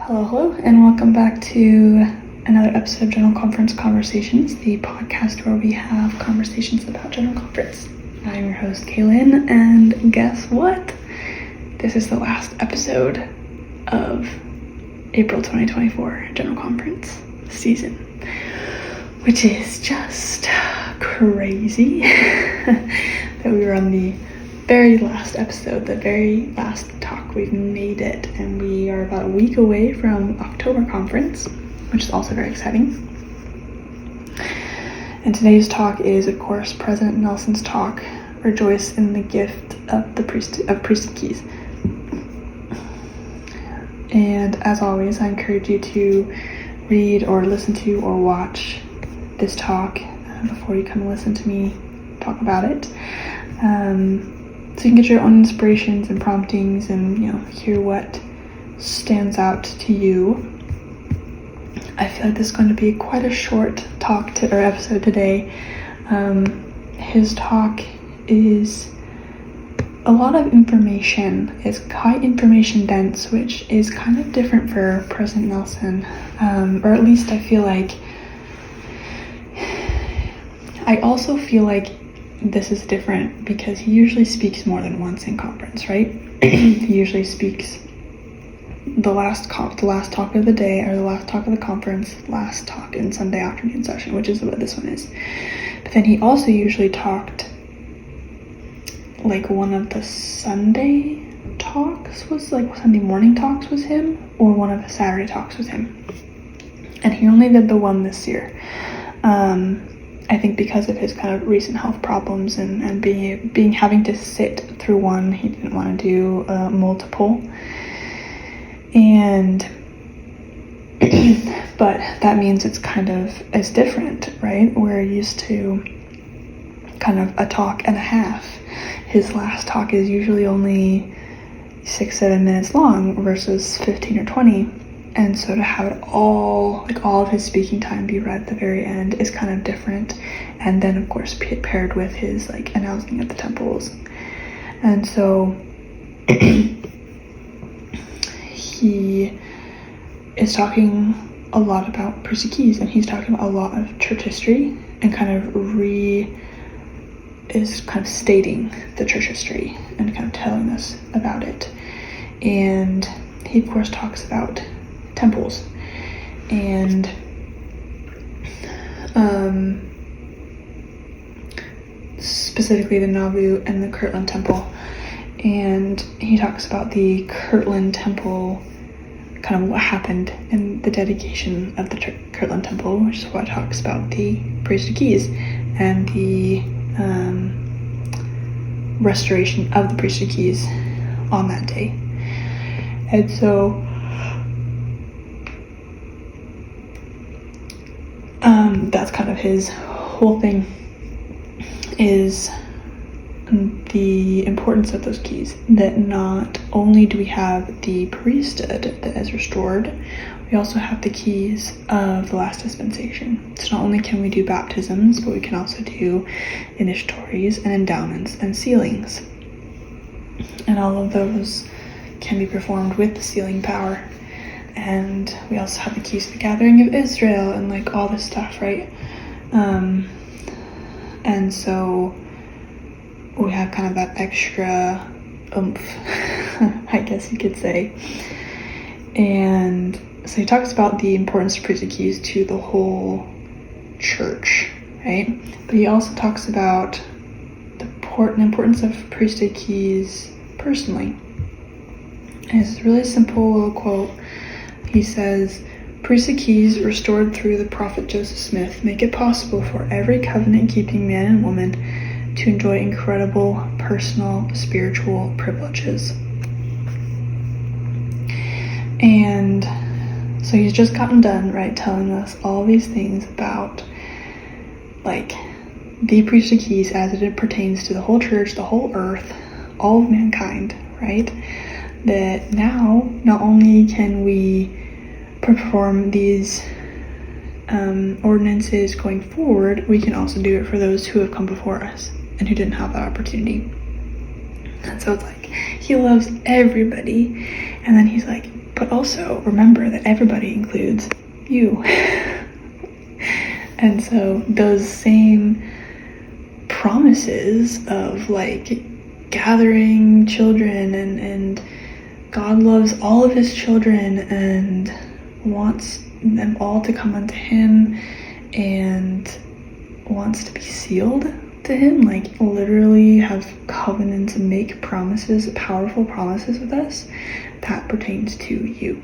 Hello, and welcome back to another episode of General Conference Conversations, the podcast where we have conversations about General Conference. I'm your host, Kaylin, and guess what? This is the last episode of April 2024 General Conference season, which is just crazy that we were on the very last episode, the very last talk. We've made it, and we are about a week away from October conference, which is also very exciting. And today's talk is, of course, President Nelson's talk, Rejoice in the Gift of the Priesthood Keys. And as always, I encourage you to read or listen to or watch this talk before you come and listen to me talk about it. So you can get your own inspirations and promptings and, hear what stands out to you. I feel like this is going to be quite a short talk or episode today. His talk is a lot of information. It's quite information dense, which is kind of different for President Nelson. Or at least I feel like, I also feel like this is different because he usually speaks more than once in conference, right? He usually speaks the last talk of the day, or the last talk of the conference, last talk in Sunday afternoon session, which is what this one is. But then he also usually talked, like one of the Sunday talks was, like Sunday morning talks was him, or one of the Saturday talks was him. And he only did the one this year. I think because of his kind of recent health problems and having to sit through one, he didn't want to do multiple. And but that means it's different, right? We're used to kind of a talk and a half. His last talk is usually only 6-7 minutes long versus 15 or 20. And so to have it all of his speaking time be read at the very end is kind of different. And then, of course, paired with his, announcing of the temples. And so he is talking a lot about Priesthood Keys, and he's talking about a lot of church history and kind of stating the church history and kind of telling us about it. And he, of course, talks about temples and specifically the Nauvoo and the Kirtland Temple. And he talks about the Kirtland Temple, kind of what happened in the dedication of the Kirtland Temple, which is what talks about the Priesthood Keys and the restoration of the Priesthood Keys on that day. And so that's kind of his whole thing, is the importance of those keys, that not only do we have the priesthood that is restored, we also have the keys of the last dispensation. So not only can we do baptisms, but we can also do initiatories and endowments and sealings. And all of those can be performed with the sealing power. And we also have the keys to the gathering of Israel and all this stuff, right? And so we have kind of that extra oomph, I guess you could say. And so he talks about the importance of priesthood keys to the whole church, right? But he also talks about the importance of priesthood keys personally. And it's a really simple little quote. He says, "Priesthood keys restored through the prophet Joseph Smith make it possible for every covenant-keeping man and woman to enjoy incredible personal spiritual privileges." And so he's just gotten done, right, telling us all these things about the priesthood keys as it pertains to the whole church, the whole earth, all of mankind, right? That now not only can we perform these ordinances going forward, we can also do it for those who have come before us and who didn't have that opportunity. And so it's he loves everybody, and then he's but also remember that everybody includes you. And so those same promises of like gathering children and God loves all of his children and wants them all to come unto him and wants to be sealed to him, like literally have covenants and make promises, powerful promises with us, that pertains to you.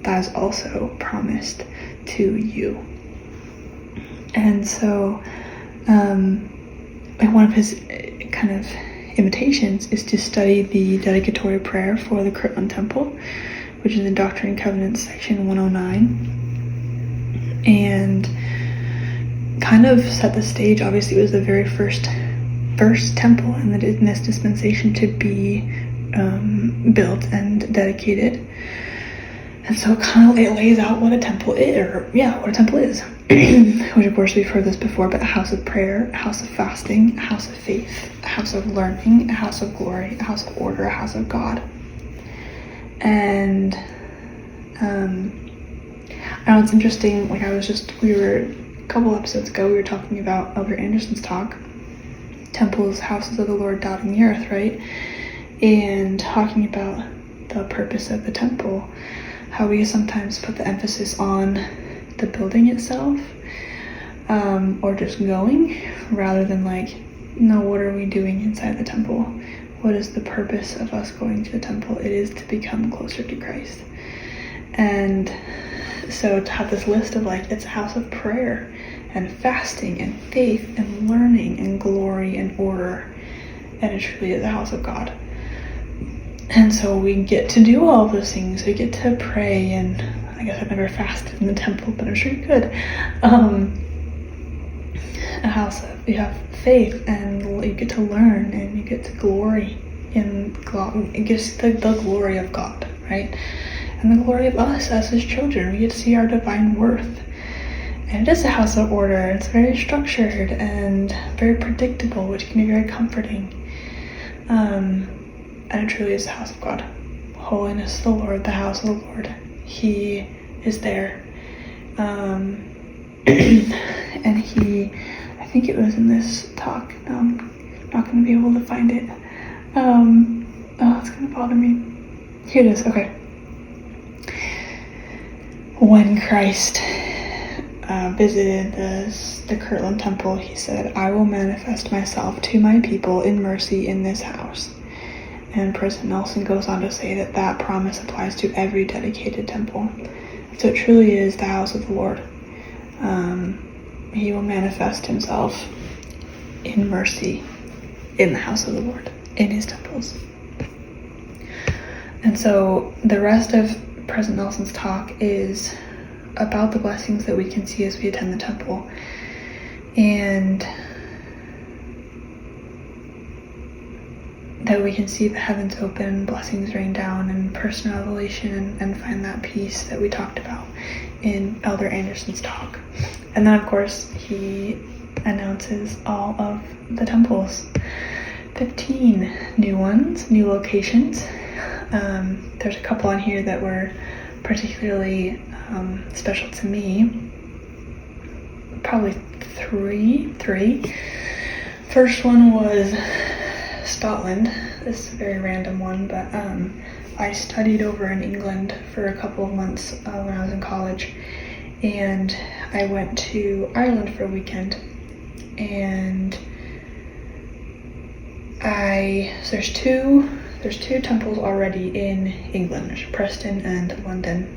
That is also promised to you. And so one of his kind of invitations is to study the dedicatory prayer for the Kirtland Temple, which is in Doctrine and Covenants section 109, and kind of set the stage. Obviously it was the very first temple in this dispensation to be built and dedicated. And so it lays out what a temple is, which of course we've heard this before, but a house of prayer, a house of fasting, a house of faith, a house of learning, a house of glory, a house of order, a house of God. And I know it's interesting, like a couple episodes ago, we were talking about Elder Anderson's talk, temples, houses of the Lord dotting the earth, right? And talking about the purpose of the temple, how we sometimes put the emphasis on the building itself, or just going, rather than like, no, what are we doing inside the temple? What is the purpose of us going to the temple? It is to become closer to Christ. And so to have this list of like, it's a house of prayer and fasting and faith and learning and glory and order, and it truly is a house of God. And so we get to do all of those things. We get to pray, and I guess I've never fasted in the temple, but I'm sure you could. A house of, you have faith, and you get to learn, and you get to glory in God. It gets the glory of God, right? And the glory of us as his children. We get to see our divine worth. And it is a house of order. It's very structured and very predictable, which can be very comforting. And it truly is the house of God. Holiness of the Lord, the house of the Lord. He is there. And I think it was in this talk. Now I'm not going to be able to find it. It's going to bother me. Here it is. Okay. When Christ visited the Kirtland Temple, he said, "I will manifest myself to my people in mercy in this house." And President Nelson goes on to say that promise applies to every dedicated temple. So it truly is the house of the Lord. He will manifest himself in mercy in the house of the Lord, in his temples. And so the rest of President Nelson's talk is about the blessings that we can see as we attend the temple. And that we can see the heavens open, blessings rain down, and personal revelation, and find that peace that we talked about in Elder Anderson's talk. And then, of course, he announces all of the temples. 15 new ones, new locations. There's a couple on here that were particularly special to me. Probably three. First one was Scotland. This is a very random one, but I studied over in England for a couple of months when I was in college, and I went to Ireland for a weekend. And there's two temples already in England. There's Preston and London.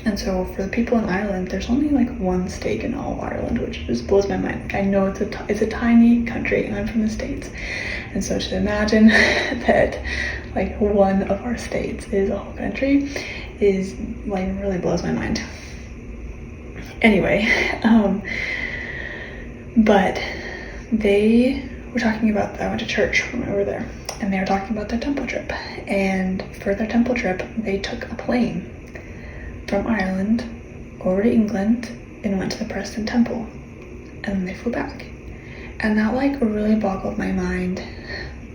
And so for the people in Ireland, there's only like one stake in all of Ireland, which just blows my mind. Like, I know it's a tiny country, and I'm from the States. And so to imagine that like one of our states is a whole country is like really blows my mind. Anyway, but they were talking about, I went to church when we were there, and they were talking about their temple trip. And for their temple trip, they took a plane from Ireland over to England and went to the Preston Temple, and they flew back. And that like really boggled my mind,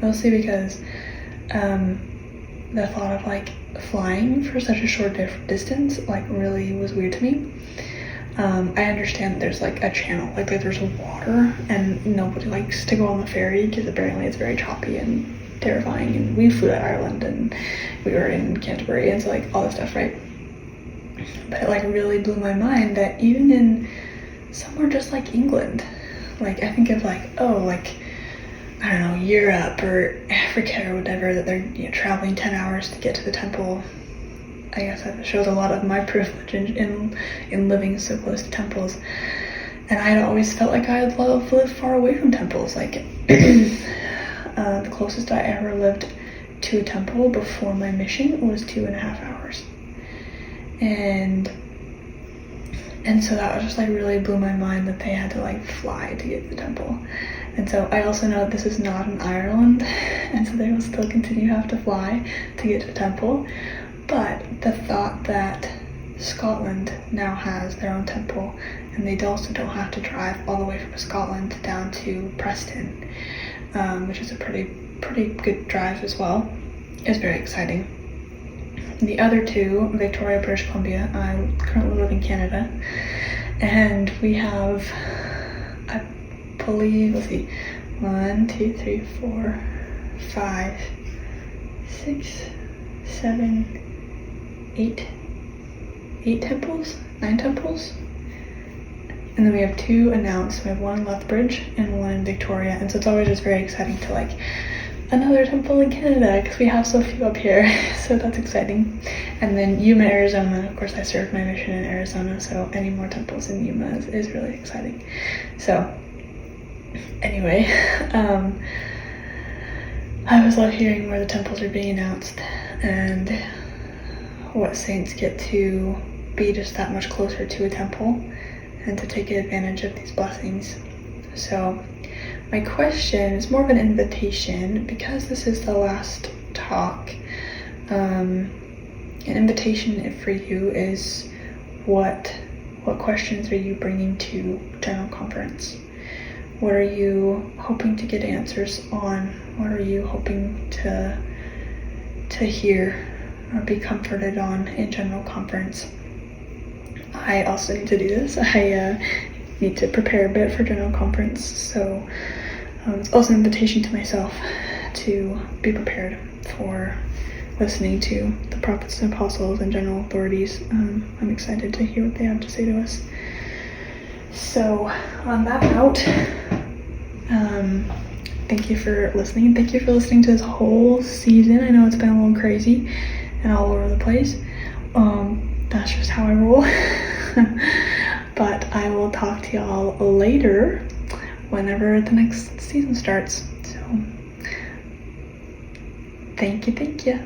mostly because the thought of like flying for such a short distance like really was weird to me. I understand there's like a channel, like there's water, and nobody likes to go on the ferry because apparently it's very choppy and terrifying. And we flew to Ireland and we were in Canterbury and so like all this stuff, right? But it like really blew my mind that even in somewhere just like England, like I think of like, oh, like I don't know, Europe or Africa or whatever, that they're traveling 10 hours to get to the temple. I guess that shows a lot of my privilege in living so close to temples. And I had always felt like I'd live far away from temples. Like the closest I ever lived to a temple before my mission was 2.5 hours. And so that was just like really blew my mind that they had to like fly to get to the temple. And so I also know this is not in Ireland, and so they will still continue to have to fly to get to the temple. But the thought that Scotland now has their own temple, and they also don't have to drive all the way from Scotland down to Preston, which is a pretty good drive as well, is very exciting. The other two, Victoria, British Columbia, I currently live in Canada, and we have, I believe, let's see, 1, 2, 3, 4, 5, 6, 7, 8 temples, 9 temples. And then we have 2 announced. We have 1 in Lethbridge and 1 in Victoria. And so it's always just very exciting to like another temple in Canada because we have so few up here. So that's exciting. And then Yuma, Arizona. Of course, I served my mission in Arizona, so any more temples in Yuma is really exciting. So anyway, I always love hearing where the temples are being announced and what saints get to be just that much closer to a temple and to take advantage of these blessings. So my question is more of an invitation, because this is the last talk. An invitation for you is what questions are you bringing to General Conference? What are you hoping to get answers on? What are you hoping to hear or be comforted on in General Conference? I also need to do this. I need to prepare a bit for General Conference, so it's also an invitation to myself to be prepared for listening to the prophets and apostles and general authorities. I'm excited to hear what they have to say to us. So on that note, thank you for listening. Thank you for listening to this whole season. I know it's been a little crazy and all over the place. That's just how I roll. But I will talk to y'all later whenever the next season starts. So thank you.